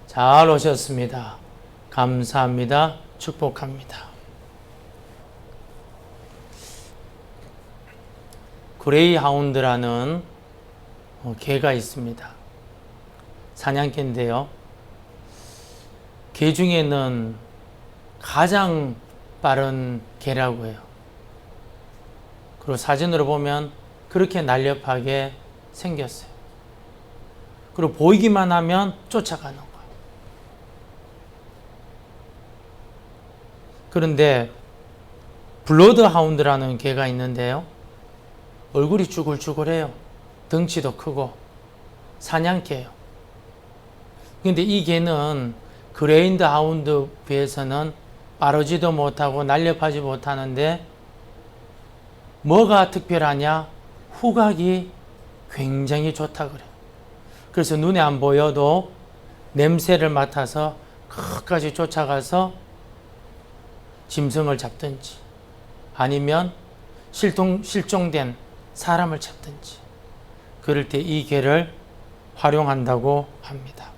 잘 오셨습니다. 감사합니다. 축복합니다. 그레이하운드라는 개가 있습니다. 사냥개인데요. 개 중에는 가장 빠른 개라고 해요. 그리고 사진으로 보면 그렇게 날렵하게 생겼어요. 그리고 보이기만 하면 쫓아가는 거예요. 그런데 블러드하운드라는 개가 있는데요. 얼굴이 쭈글쭈글해요. 덩치도 크고 사냥개예요. 근데 이 개는 그레인드 하운드 비해서는 빠르지도 못하고 날렵하지 못하는데 뭐가 특별하냐? 후각이 굉장히 좋다 그래요. 그래서 눈에 안 보여도 냄새를 맡아서 끝까지 쫓아가서 짐승을 잡든지 아니면 실종된 사람을 잡든지 그럴 때 이 개를 활용한다고 합니다.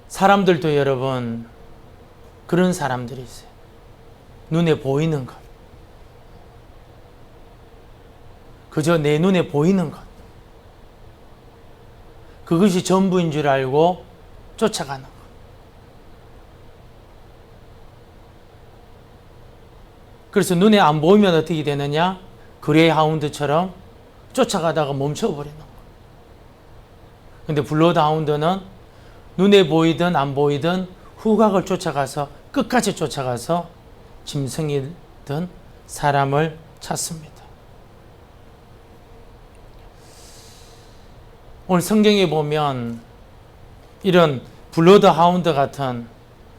사람들도 여러분 그런 사람들이 있어요. 눈에 보이는 것. 그저 내 눈에 보이는 것. 그것이 전부인 줄 알고 쫓아가는 것. 그래서 눈에 안 보이면 어떻게 되느냐? 그레이하운드처럼 쫓아가다가 멈춰버리는 거. 근데 블러드하운드는 눈에 보이든 안 보이든 후각을 쫓아가서 끝까지 쫓아가서 짐승이든 사람을 찾습니다. 오늘 성경에 보면 이런 블러드하운드 같은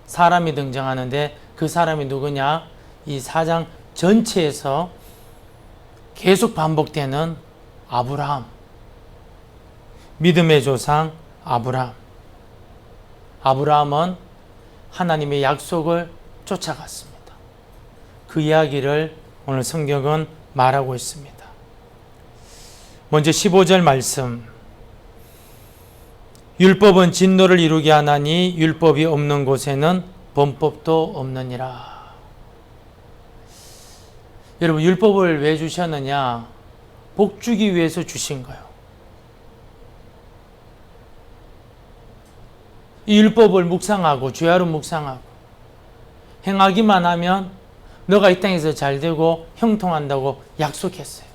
사람이 등장하는데 그 사람이 누구냐? 이 4장 전체에서 계속 반복되는 아브라함, 믿음의 조상 아브라함. 아브라함은 하나님의 약속을 쫓아갔습니다. 그 이야기를 오늘 성경은 말하고 있습니다. 먼저 15절 말씀. 율법은 진노를 이루게 하나니 율법이 없는 곳에는 범법도 없느니라. 여러분, 율법을 왜 주셨느냐? 복 주기 위해서 주신 거예요. 이 율법을 묵상하고 죄하로 묵상하고 행하기만 하면 너가 이 땅에서 잘 되고 형통한다고 약속했어요.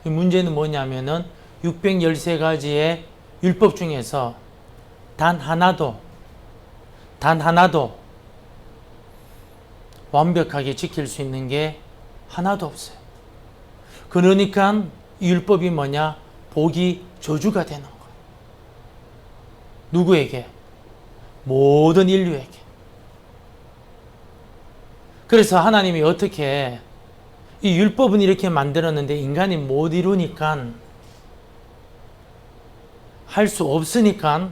문제는 뭐냐면은 613가지의 율법 중에서 단 하나도 완벽하게 지킬 수 있는 게 하나도 없어요. 그러니까 이 율법이 뭐냐? 복이 저주가 되는 거예요. 누구에게? 모든 인류에게. 그래서 하나님이 어떻게 이 율법은 이렇게 만들었는데 인간이 못 이루니까 할 수 없으니까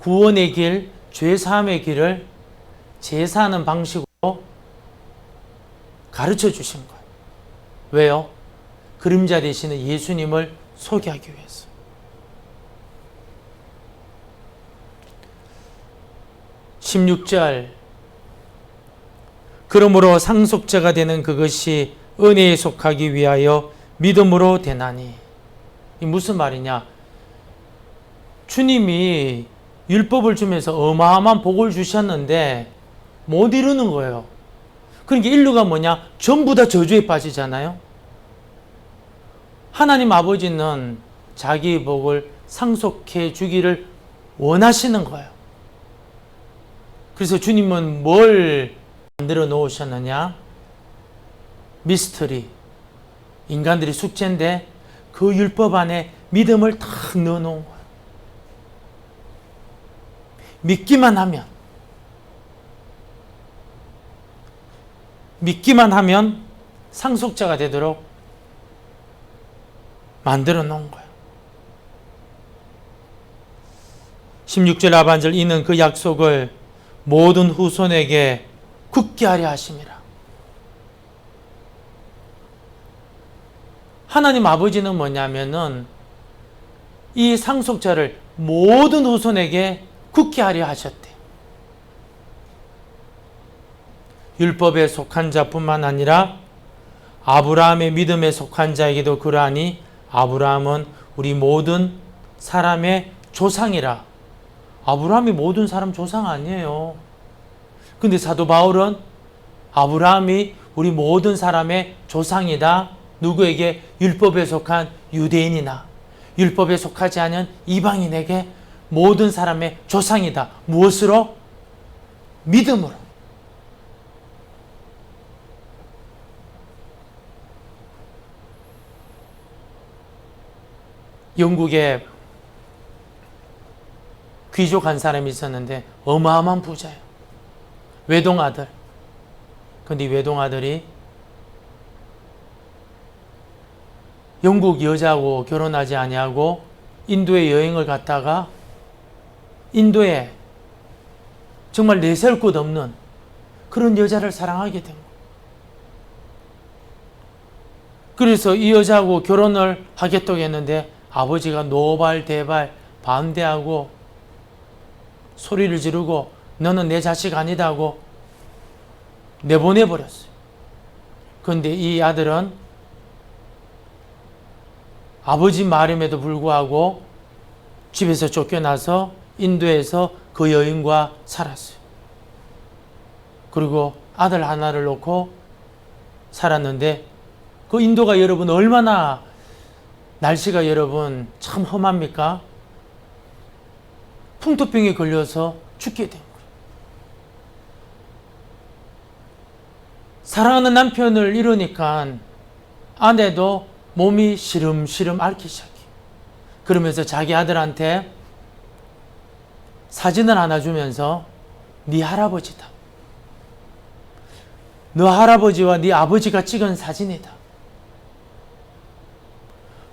구원의 길, 죄사함의 길을 제사하는 방식으로 가르쳐 주신 거예요. 왜요? 그림자 되시는 예수님을 소개하기 위해서. 16절. 그러므로 상속자가 되는 그것이 은혜에 속하기 위하여 믿음으로 되나니. 이 무슨 말이냐? 주님이 율법을 주면서 어마어마한 복을 주셨는데 못 이루는 거예요. 그러니까 인류가 뭐냐? 전부 다 저주에 빠지잖아요. 하나님 아버지는 자기의 복을 상속해 주기를 원하시는 거예요. 그래서 주님은 뭘 만들어 놓으셨느냐? 미스터리. 인간들이 숙제인데 그 율법 안에 믿음을 탁 넣어 놓은 거예요. 믿기만 하면 상속자가 되도록 만들어 놓은 거예요. 16절 하반절. 이는 그 약속을 모든 후손에게 굳게 하려 하심이라. 하나님 아버지는 뭐냐면은 이 상속자를 모든 후손에게 굳게 하려 하셨대. 율법에 속한 자뿐만 아니라 아브라함의 믿음에 속한 자에게도 그러하니 아브라함은 우리 모든 사람의 조상이라. 아브라함이 모든 사람 조상 아니에요. 근데 사도 바울은 아브라함이 우리 모든 사람의 조상이다. 누구에게? 율법에 속한 유대인이나 율법에 속하지 않은 이방인에게 모든 사람의 조상이다. 무엇으로? 믿음으로. 영국에 귀족 한 사람이 있었는데 어마어마한 부자예요. 외동아들. 근데 이 외동아들이 영국 여자하고 결혼하지 아니하고 인도에 여행을 갔다가 인도에 정말 내세울 것 없는 그런 여자를 사랑하게 된 거예요. 그래서 이 여자하고 결혼을 하겠다고 했는데 아버지가 노발대발 반대하고 소리를 지르고 너는 내 자식 아니다 하고 내보내버렸어요. 그런데 이 아들은 아버지 말임에도 불구하고 집에서 쫓겨나서 인도에서 그 여인과 살았어요. 그리고 아들 하나를 놓고 살았는데 그 인도가 여러분 얼마나 날씨가 여러분 참 험합니까? 풍토병에 걸려서 죽게 된 거예요. 사랑하는 남편을 잃으니까 아내도 몸이 시름시름 앓기 시작해요. 그러면서 자기 아들한테 사진을 하나 주면서 네 할아버지다. 너 할아버지와 네 아버지가 찍은 사진이다.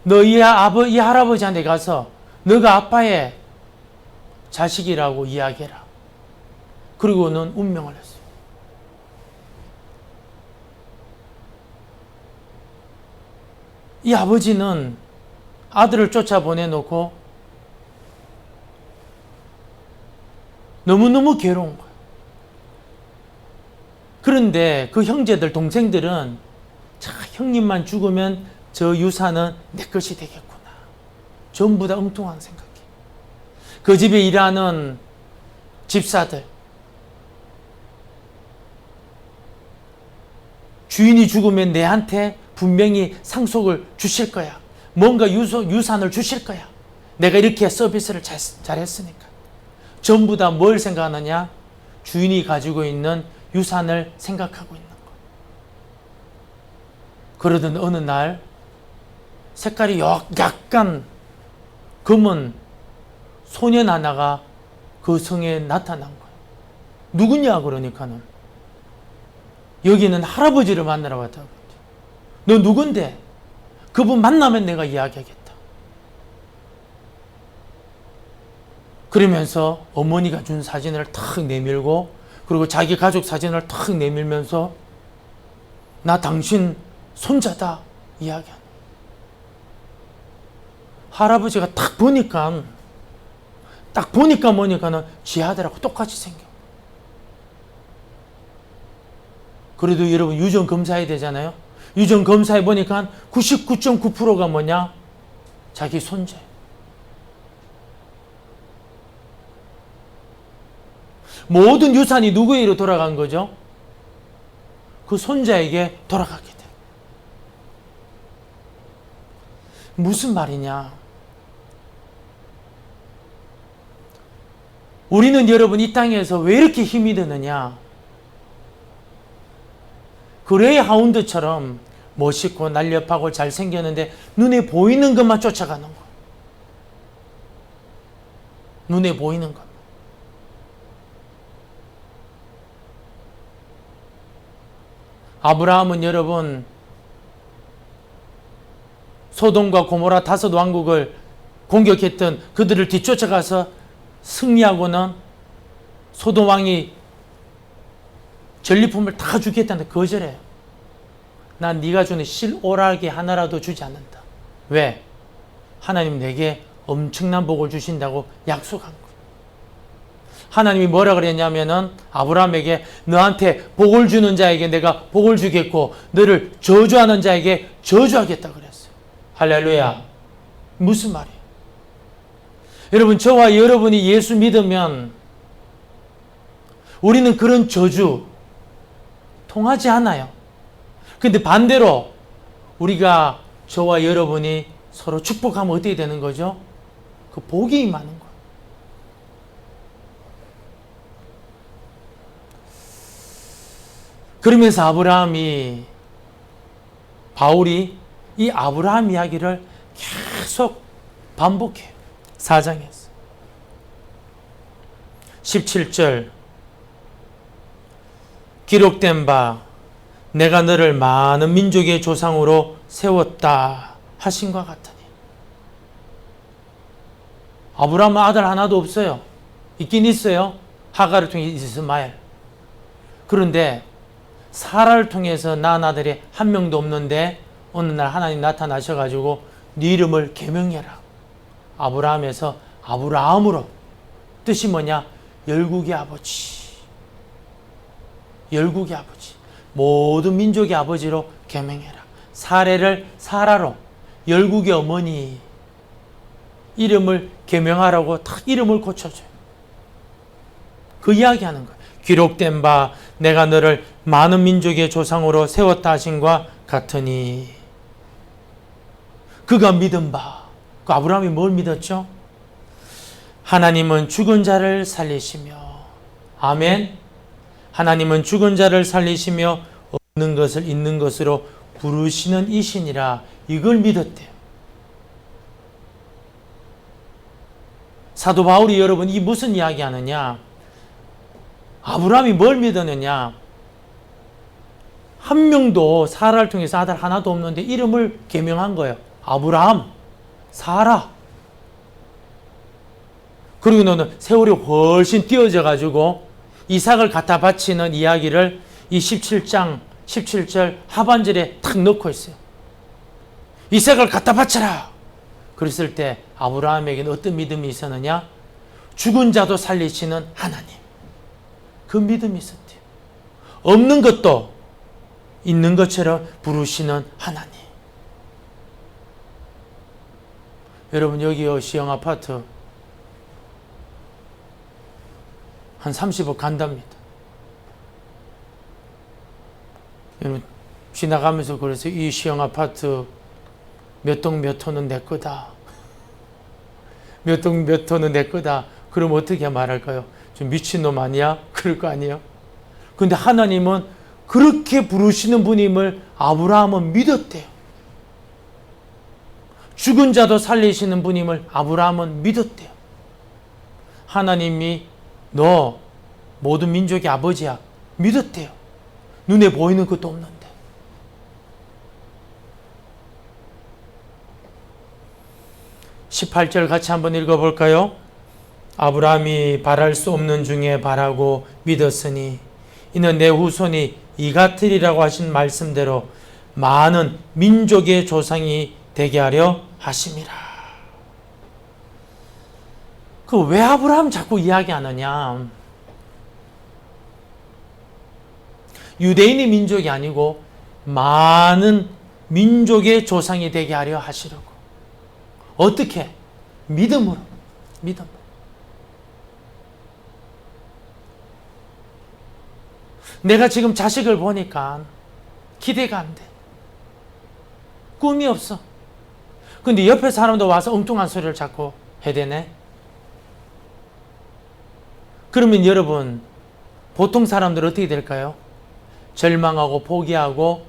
너 이 할아버지한테 가서 너가 아빠의 자식이라고 이야기해라. 그리고는 운명을 했어요. 이 아버지는 아들을 쫓아보내놓고 너무너무 괴로운 거예요. 그런데 그 형제들, 동생들은 자, 형님만 죽으면 저 유산은 내 것이 되겠구나. 전부 다 엉뚱한 생각이에요. 그 집에 일하는 집사들, 주인이 죽으면 내한테 분명히 상속을 주실 거야. 뭔가 유산을 주실 거야. 내가 이렇게 서비스를 잘했으니까. 전부 다 뭘 생각하느냐? 주인이 가지고 있는 유산을 생각하고 있는 거. 그러던 어느 날 색깔이 약간 검은 소년 하나가 그 성에 나타난 거예요. 누구냐 그러니까는 여기는 할아버지를 만나러 왔다고. 너 누군데? 그분 만나면 내가 이야기하겠다. 그러면서 어머니가 준 사진을 탁 내밀고 그리고 자기 가족 사진을 탁 내밀면서 나 당신 손자다 이야기하는. 할아버지가 딱 보니까 뭐니까는 지 아들하고 똑같이 생겨. 그래도 여러분 유전 검사해야 되잖아요. 유전 검사해 보니까 99.9%가 뭐냐? 자기 손자. 모든 유산이 누구에게로 돌아간 거죠? 그 손자에게 돌아가게 돼. 무슨 말이냐? 우리는 여러분 이 땅에서 왜 이렇게 힘이 드느냐? 그레이 하운드처럼 멋있고 날렵하고 잘생겼는데 눈에 보이는 것만 쫓아가는 거. 눈에 보이는 것. 아브라함은 여러분 소돔과 고모라 5 왕국을 공격했던 그들을 뒤쫓아가서 승리하고는 소돔 왕이 전리품을 다 주겠다는데 거절해요. 난 네가 주는 실오라기 하나라도 주지 않는다. 왜? 하나님 내게 엄청난 복을 주신다고 약속한 거예요. 하나님이 뭐라 그랬냐면은 아브라함에게 너한테 복을 주는 자에게 내가 복을 주겠고 너를 저주하는 자에게 저주하겠다 그랬어요. 할렐루야. 무슨 말이에요? 여러분, 저와 여러분이 예수 믿으면 우리는 그런 저주 통하지 않아요. 근데 반대로 우리가 저와 여러분이 서로 축복하면 어떻게 되는 거죠? 그 복이 임하는 거예요. 그러면서 바울이 이 아브라함 이야기를 계속 반복해요. 4장에서 17절 기록된 바 내가 너를 많은 민족의 조상으로 세웠다 하신과 같으니. 아브라함은 아들 하나도 없어요. 있긴 있어요. 하가를 통해 이스마엘. 그런데 사라를 통해서 낳은 아들이 한 명도 없는데 어느 날 하나님 나타나셔가지고 네 이름을 계명해라. 아브라함에서 아브라함으로. 뜻이 뭐냐? 열국의 아버지. 열국의 아버지. 모든 민족의 아버지로 계명해라. 사례를 사라로. 열국의 어머니. 이름을 계명하라고 딱 이름을 고쳐줘요. 그 이야기하는 거예요. 기록된 바 내가 너를 많은 민족의 조상으로 세웠다 하신과 같으니. 그가 믿은 바. 그 아브라함이 뭘 믿었죠? 하나님은 죽은 자를 살리시며. 아멘. 하나님은 죽은 자를 살리시며 없는 것을 있는 것으로 부르시는 이신이라. 이걸 믿었대요. 사도 바울이 여러분 이 무슨 이야기 하느냐? 아브라함이 뭘 믿었느냐? 한 명도 사라를 통해서 아들 하나도 없는데 이름을 계명한 거예요. 아브라함, 사라. 그리고 너는 세월이 훨씬 뛰어져 가지고 이삭을 갖다 바치는 이야기를 이 17장 17절 하반절에 탁 넣고 있어요. 이삭을 갖다 바쳐라. 그랬을 때 아브라함에게는 어떤 믿음이 있었느냐? 죽은 자도 살리시는 하나님. 그 믿음이 있었대요. 없는 것도 있는 것처럼 부르시는 하나님. 여러분, 여기요 시형 아파트 한 30억 간답니다. 여러분, 지나가면서 그래서 이 시형 아파트 몇 동 몇 호는 내 거다. 몇 동 몇 호는 내 거다. 그럼 어떻게 말할까요? 좀 미친놈 아니야? 그럴 거 아니에요? 근데 하나님은 그렇게 부르시는 분임을 아브라함은 믿었대요. 죽은 자도 살리시는 분임을 아브라함은 믿었대요. 하나님이 너 모든 민족의 아버지야. 믿었대요. 눈에 보이는 것도 없는데. (18절) 같이 한번 읽어볼까요? 아브라함이 바랄 수 없는 중에 바라고 믿었으니 이는 내 후손이 이 같으리라고 하신 말씀대로 많은 민족의 조상이 되게 하려 하심이라. 그 왜 아브라함 자꾸 이야기하느냐? 유대인의 민족이 아니고 많은 민족의 조상이 되게 하려 하시려고. 어떻게? 믿음으로. 믿음. 내가 지금 자식을 보니까 기대가 안 돼. 꿈이 없어. 근데 옆에 사람도 와서 엉뚱한 소리를 자꾸 해대네. 그러면 여러분, 보통 사람들은 어떻게 될까요? 절망하고 포기하고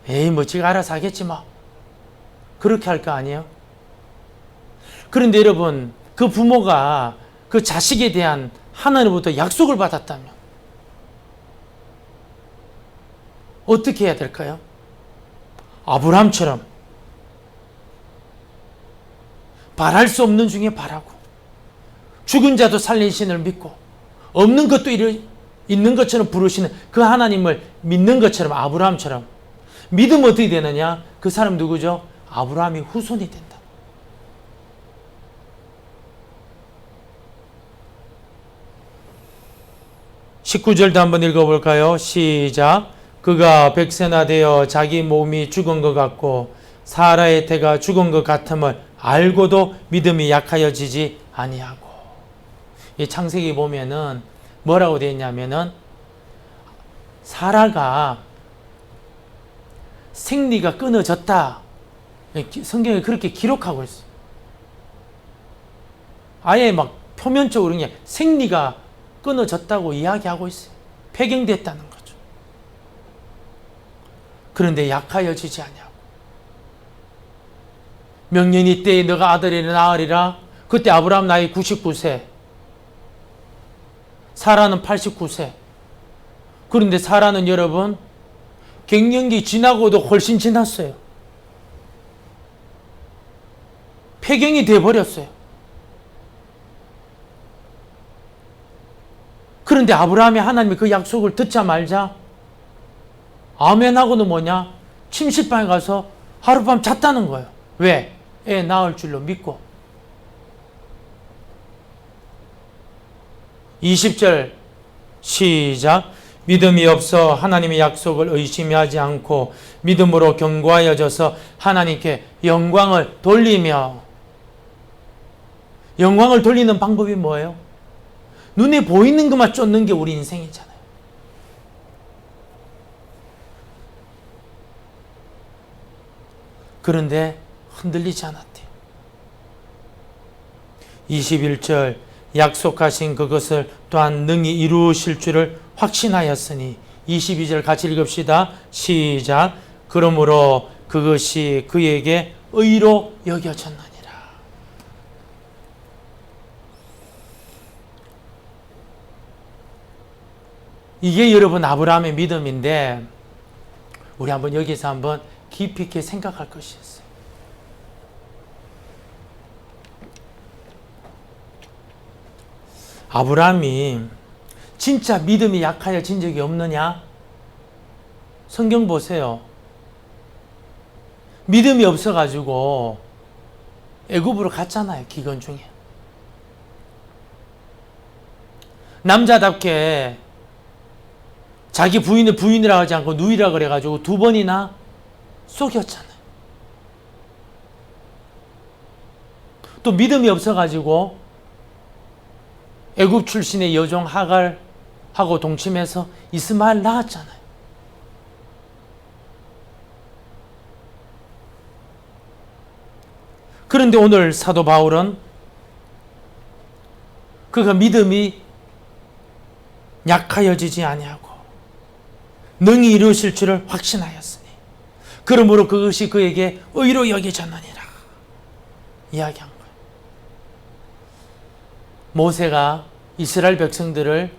에이 뭐 지가 알아서 하겠지 뭐. 그렇게 할 거 아니에요? 그런데 여러분, 그 부모가 그 자식에 대한 하나님부터 약속을 받았다면 어떻게 해야 될까요? 아브라함처럼 바랄 수 없는 중에 바라고 죽은 자도 살리신을 믿고 없는 것도 있는 것처럼 부르시는 그 하나님을 믿는 것처럼 아브라함처럼 믿으면 어떻게 되느냐? 그 사람 누구죠? 아브라함이 후손이 된다. 19절도 한번 읽어볼까요? 시작. 그가 백세나 되어 자기 몸이 죽은 것 같고 사라의 태가 죽은 것 같음을 알고도 믿음이 약하여지지 아니하고. 이 창세기 보면은 뭐라고 되어 있냐면은 사라가 생리가 끊어졌다. 성경에 그렇게 기록하고 있어요. 아예 막 표면적으로 그냥 생리가 끊어졌다고 이야기하고 있어요. 폐경됐다는 거죠. 그런데 약하여지지 아니하고. 명년이 때에 너가 아들을 낳으리라. 그때 아브라함 나이 99세. 사라는 89세. 그런데 사라는 여러분 갱년기 지나고도 훨씬 지났어요. 폐경이 돼버렸어요. 그런데 아브라함이 하나님의 그 약속을 듣자 말자 아멘하고는 뭐냐? 침실방에 가서 하룻밤 잤다는 거예요. 왜? 애 낳을 줄로 믿고. 20절 시작. 믿음이 없어 하나님의 약속을 의심하지 않고 믿음으로 견고하여져서 하나님께 영광을 돌리며. 영광을 돌리는 방법이 뭐예요? 눈에 보이는 것만 쫓는 게 우리 인생이잖아요. 그런데 흔들리지 않았대요. 21절 약속하신 그것을 또한 능히 이루실 줄을 확신하였으니. 22절 같이 읽읍시다. 시작. 그러므로 그것이 그에게 의로 여겨졌느니라. 이게 여러분 아브라함의 믿음인데 우리 한번 여기서 한번 깊이 있게 생각할 것이 있어요. 아브라함이 진짜 믿음이 약하여진 적이 없느냐? 성경 보세요. 믿음이 없어가지고 애굽으로 갔잖아요. 기근 중에. 남자답게 자기 부인을 부인이라고 하지 않고 누이라 그래가지고 2번이나 속였잖아요. 또 믿음이 없어가지고 애굽 출신의 여종 하갈하고 동침해서 이스마엘 낳았잖아요. 그런데 오늘 사도 바울은 그가 믿음이 약하여지지 아니하고 능히 이루실 줄을 확신하였으니 그러므로 그것이 그에게 의로 여겨졌느니라 이야기한 거예요. 모세가 이스라엘 백성들을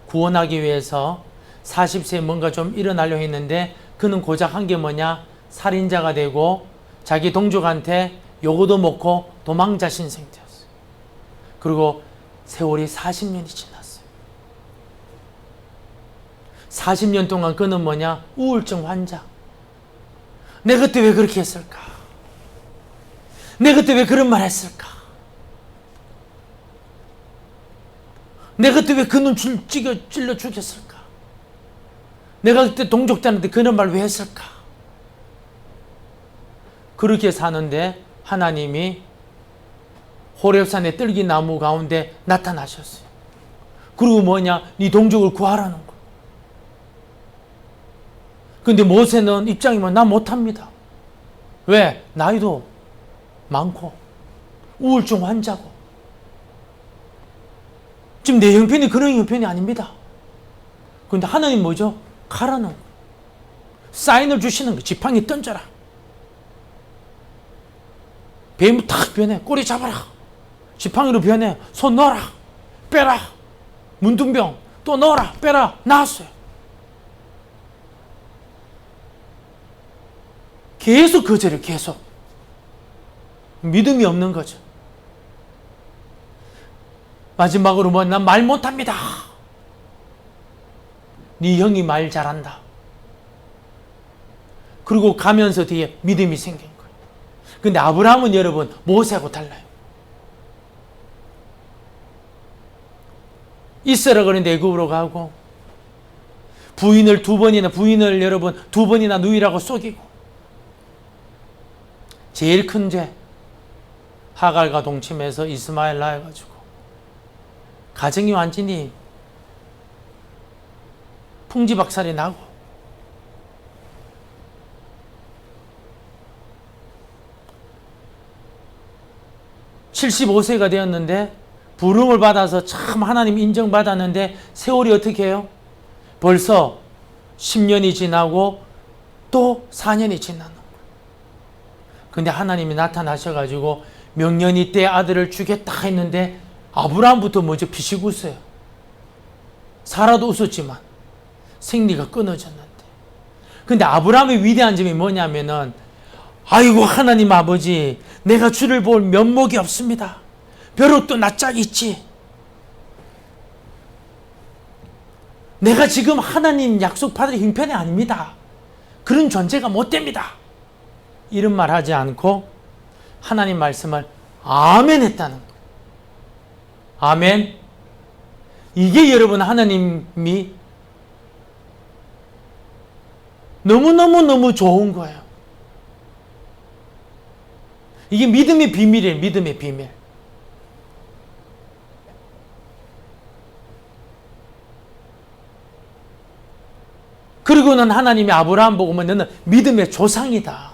구원하기 위해서 40세에 뭔가 좀 일어나려 했는데 그는 고작 한 게 뭐냐? 살인자가 되고 자기 동족한테 요거도 먹고 도망자 신생되었어요. 그리고 세월이 40년이 지났어요. 40년 동안 그는 뭐냐? 우울증 환자. 내가 그때 왜 그렇게 했을까? 내가 그때 왜 그런 말 했을까? 내가 그때 왜 그 눈 찔러 죽였을까? 내가 그때 동족들한테 그런 말 왜 했을까? 그렇게 사는데 하나님이 호렙산의 뜰기나무 가운데 나타나셨어요. 그리고 뭐냐? 네 동족을 구하라는 거. 근데 모세는 입장이면 나 못합니다. 왜? 나이도 많고 우울증 환자고. 지금 내 형편이 그런 형편이 아닙니다. 그런데 하나님 뭐죠? 가라는 거. 사인을 주시는 거. 지팡이 던져라. 뱀이 탁 변해. 꼬리 잡아라. 지팡이로 변해. 손 넣어라. 빼라. 문둥병 또 넣어라. 빼라. 나왔어요. 계속 거절해. 계속. 믿음이 없는 거죠. 마지막으로 뭐 난 말 못합니다. 네 형이 말 잘한다. 그리고 가면서 뒤에 믿음이 생긴 거예요. 근데 아브라함은 여러분 모세하고 달라요. 있으라 그러는데 애굽으로 가고 부인을 여러분 두 번이나 누이라고 속이고, 제일 큰 죄, 하갈과 동침해서 이스마엘 낳아가지고 가정이 완전히 풍지박살이 나고, 75세가 되었는데 부름을 받아서 참 하나님 인정받았는데 세월이 어떻게 해요? 벌써 10년이 지나고 또 4년이 지나는 거예요. 근데 하나님이 나타나셔가지고 명년이 때 아들을 주겠다 했는데 아브라함부터 먼저 피식 웃어요. 사라도 웃었지만 생리가 끊어졌는데. 근데 아브라함의 위대한 점이 뭐냐면은, 아이고 하나님 아버지, 내가 주를 볼 면목이 없습니다. 벼룩도 낯짝이 있지. 내가 지금 하나님 약속받을 형편이 아닙니다. 그런 존재가 못 됩니다. 이런 말 하지 않고 하나님 말씀을 아멘 했다는 거예요. 아멘. 이게 여러분 하나님이 너무너무 좋은 거예요. 이게 믿음의 비밀이에요. 믿음의 비밀. 그리고는 하나님이 아브라함 보고 너는 믿음의 조상이다.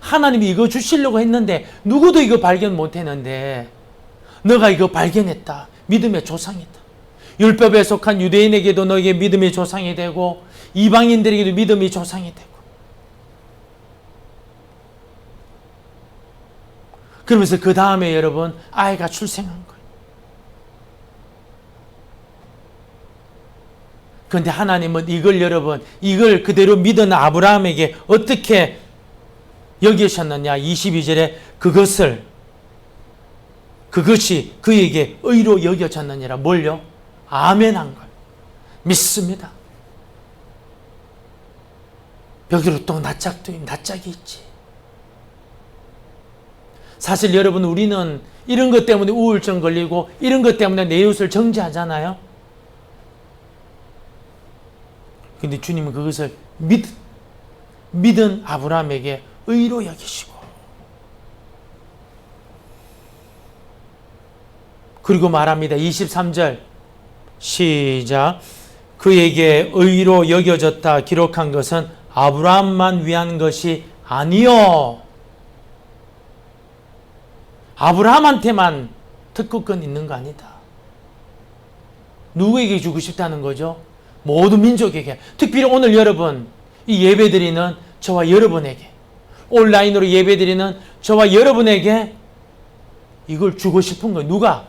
하나님이 이거 주시려고 했는데 누구도 이거 발견 못했는데 너가 이거 발견했다. 믿음의 조상이다. 율법에 속한 유대인에게도 너에게 믿음의 조상이 되고 이방인들에게도 믿음의 조상이 되고. 그러면서 그 다음에 여러분 아이가 출생한 거예요. 그런데 하나님은 이걸 여러분, 이걸 그대로 믿은 아브라함에게 어떻게 여기셨느냐. 22절에 그것이 그에게 의로 여겨졌느니라. 뭘요? 아멘한 걸. 믿습니다. 벽으로 또 낯짝이 있지. 사실 여러분 우리는 이런 것 때문에 우울증 걸리고 이런 것 때문에 내 이웃을 정죄하잖아요. 근데 주님은 그것을 믿은 아브라함에게 의로 여기시고, 그리고 말합니다. 23절 시작. 그에게 의로 여겨졌다 기록한 것은 아브라함만 위한 것이 아니요. 아브라함한테만 특권권 있는 거 아니다. 누구에게 주고 싶다는 거죠? 모든 민족에게. 특별히 오늘 여러분 이 예배드리는 저와 여러분에게, 온라인으로 예배드리는 저와 여러분에게 이걸 주고 싶은 거예요. 누가?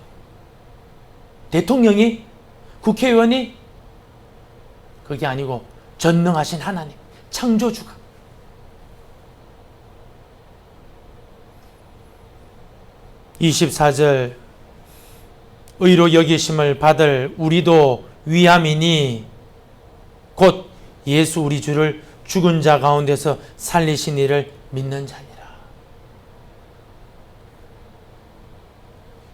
대통령이? 국회의원이? 그게 아니고 전능하신 하나님, 창조주가. (24절) 의로 여기심을 받을 우리도 위함이니 곧 예수 우리 주를 죽은 자 가운데서 살리신 이를 믿는 자니라.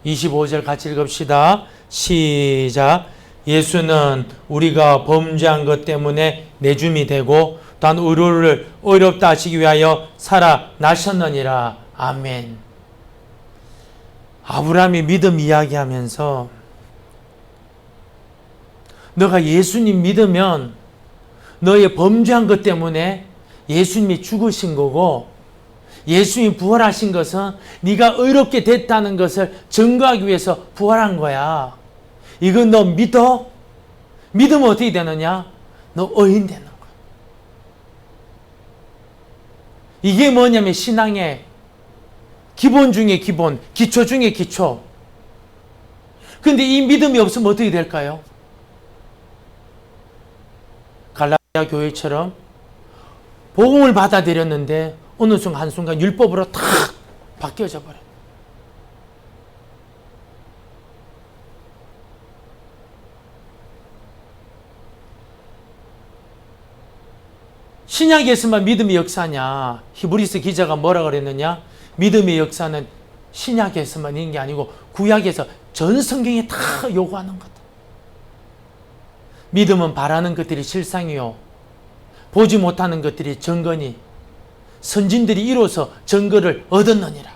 25절 같이 읽읍시다. 시작. 예수는 우리가 범죄한 것 때문에 내줌이 되고 단 의로를 어렵다 하시기 위하여 살아나셨느니라. 아멘. 아브라함이 믿음 이야기하면서 너가 예수님 믿으면 너의 범죄한 것 때문에 예수님이 죽으신 거고, 예수님이 부활하신 것은 네가 의롭게 됐다는 것을 증거하기 위해서 부활한 거야. 이건 너 믿어? 믿으면 어떻게 되느냐? 너 의인 되는 거야. 이게 뭐냐면 신앙의 기본 중에 기본, 기초 중에 기초. 근데 이 믿음이 없으면 어떻게 될까요? 갈라디아 교회처럼 복음을 받아들였는데 어느 순간 한순간 율법으로 탁 바뀌어져 버려. 신약에서만 믿음의 역사냐? 히브리서 기자가 뭐라 그랬느냐? 믿음의 역사는 신약에서만 있는 게 아니고 구약에서 전 성경에 다 요구하는 거다. 믿음은 바라는 것들이 실상이요 보지 못하는 것들이 증거니 선진들이 이로써 증거를 얻었느니라.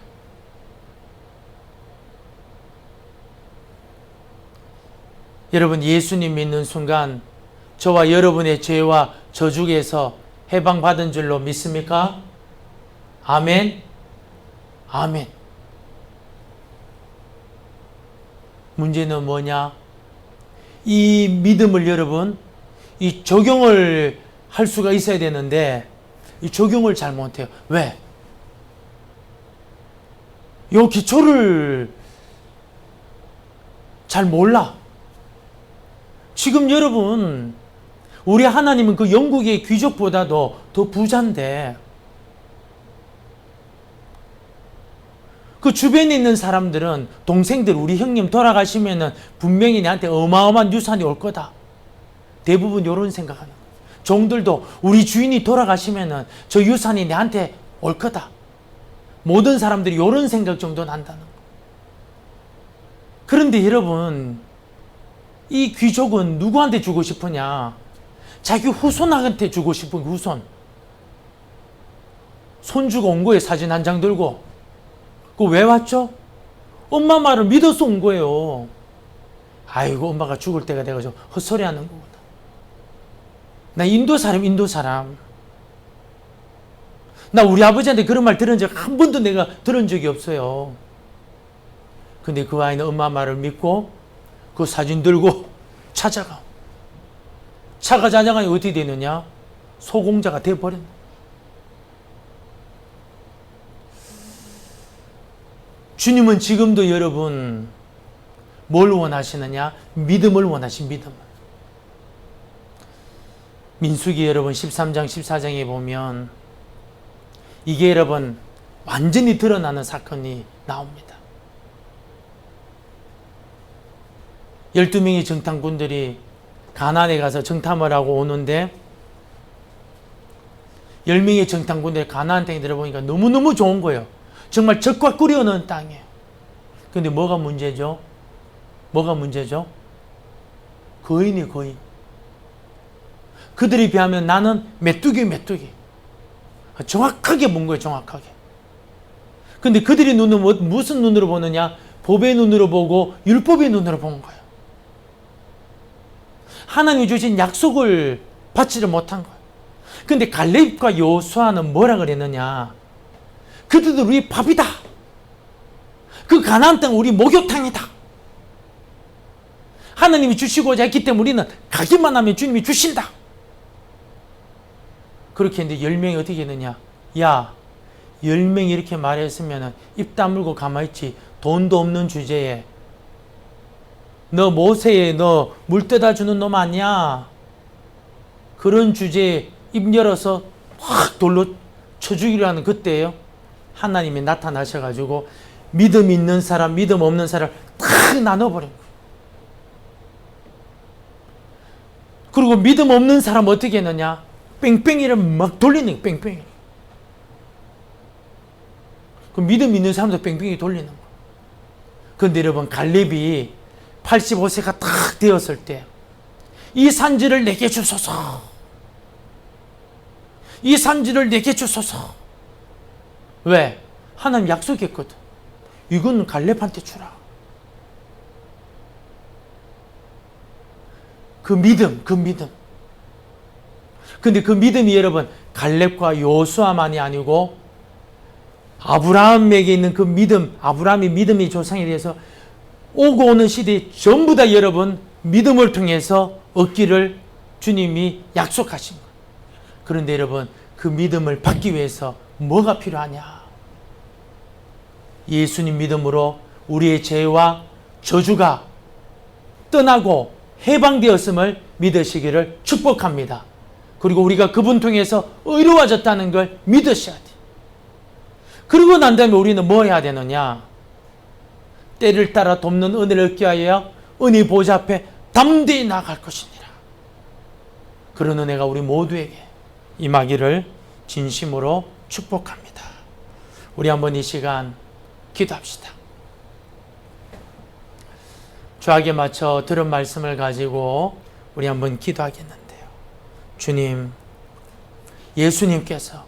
여러분, 예수님 믿는 순간 저와 여러분의 죄와 저주에서 해방받은 줄로 믿습니까? 아멘. 아멘. 문제는 뭐냐? 이 믿음을 여러분, 이 적용을 할 수가 있어야 되는데 이 적용을 잘 못해요. 왜? 요 기초를 잘 몰라. 지금 여러분, 우리 하나님은 그 영국의 귀족보다도 더 부자인데 그 주변에 있는 사람들은 동생들, 우리 형님 돌아가시면은 분명히 내한테 어마어마한 유산이 올 거다. 대부분 이런 생각하는 거예요. 종들도 우리 주인이 돌아가시면은 저 유산이 내한테 올 거다. 모든 사람들이 이런 생각 정도는 한다는 거예요. 그런데 여러분, 이 귀족은 누구한테 주고 싶으냐? 자기 후손한테 주고 싶은 후손. 손주가 온 거예요. 사진 한 장 들고. 그거 왜 왔죠? 엄마 말을 믿어서 온 거예요. 아이고, 엄마가 죽을 때가 돼가지고 헛소리 하는 거구나. 나 인도 사람. 나 우리 아버지한테 그런 말 들은 적 한 번도 내가 들은 적이 없어요. 근데 그 아이는 엄마 말을 믿고 그 사진 들고 찾아가. 차가 찾아가니 어떻게 되느냐? 소공자가 되어버렸네. 주님은 지금도 여러분 뭘 원하시느냐? 믿음을 원하신 믿음을. 민수기 여러분 13장 14장에 보면 이게 여러분 완전히 드러나는 사건이 나옵니다. 12명의 정탐꾼들이 가나안에 가서 정탐을 하고 오는데 10명의 정탐꾼들이 가나안 땅에 들어보니까 너무너무 좋은 거예요. 정말 젖과 꿀이 흐르는 땅이에요. 근데 뭐가 문제죠? 뭐가 문제죠? 거인이에요, 거인. 그들에 비하면 나는 메뚜기. 정확하게 본 거예요, 정확하게. 근데 그들의 눈은 무슨 눈으로 보느냐? 법의 눈으로 보고 율법의 눈으로 본 거예요. 하나님이 주신 약속을 받지를 못한 거예요. 근데 갈렙과 여호수아는 뭐라 그랬느냐? 그들도 우리 밥이다. 그 가나안 땅 우리 목욕탕이다. 하나님이 주시고자 했기 때문에 우리는 가기만 하면 주님이 주신다. 그렇게 했는데 10명이 어떻게 했느냐? 야, 10명이 이렇게 말했으면 입 다물고 가만히 있지. 돈도 없는 주제에 너 모세에 너 물 떠다 주는 놈 아니야? 그런 주제에 입 열어서 확 돌로 쳐 죽이려 하는 그때예요. 하나님이 나타나셔가지고 믿음 있는 사람, 믿음 없는 사람 다 나눠버린 거예요. 그리고 믿음 없는 사람 어떻게 했느냐? 뺑뺑이를 막 돌리는 거예요. 뺑뺑이. 그 믿음 있는 사람도 뺑뺑이 돌리는 거예요. 그런데 여러분, 갈렙이 85세가 딱 되었을 때 이 산지를 내게 주소서. 이 산지를 내게 주소서. 왜? 하나님 약속했거든. 이건 갈렙한테 주라. 그 믿음. 근데 그 믿음이 여러분 갈렙과 여호수아만이 아니고 아브라함에게 있는 그 믿음, 아브라함의 믿음의 조상에 대해서 오고 오는 시대에 전부 다 여러분 믿음을 통해서 얻기를 주님이 약속하신 거예요. 그런데 여러분, 그 믿음을 받기 위해서 뭐가 필요하냐? 예수님 믿음으로 우리의 죄와 저주가 떠나고 해방되었음을 믿으시기를 축복합니다. 그리고 우리가 그분 통해서 의로워졌다는 걸 믿으셔야 돼요. 그러고 난 다음에 우리는 뭐 해야 되느냐? 때를 따라 돕는 은혜를 얻기 위하여 은혜 보좌 앞에 담대히 나아갈 것이니라. 그런 은혜가 우리 모두에게 임하기를 진심으로 축복합니다. 우리 한번 이 시간 기도합시다. 주악에 맞춰 들은 말씀을 가지고 우리 한번 기도하겠는데요. 주님, 예수님께서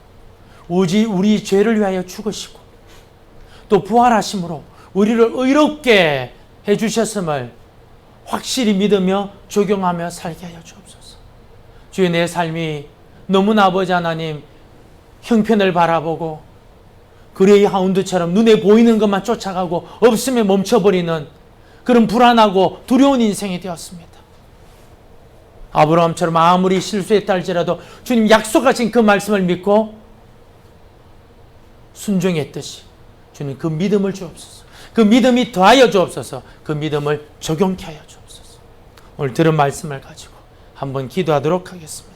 우리 죄를 위하여 죽으시고 또 부활하심으로 우리를 의롭게 해주셨음을 확실히 믿으며 적용하며 살게 하여 주옵소서. 주의 내 삶이 너무나 아버지 하나님 형편을 바라보고 그레이 하운드처럼 눈에 보이는 것만 쫓아가고 없으면 멈춰버리는 그런 불안하고 두려운 인생이 되었습니다. 아브라함처럼 아무리 실수했다 할지라도 주님 약속하신 그 말씀을 믿고 순종했듯이 주님 그 믿음을 주옵소서. 그 믿음이 더하여 주옵소서. 그 믿음을 적용케 하여 주옵소서. 오늘 들은 말씀을 가지고 한번 기도하도록 하겠습니다.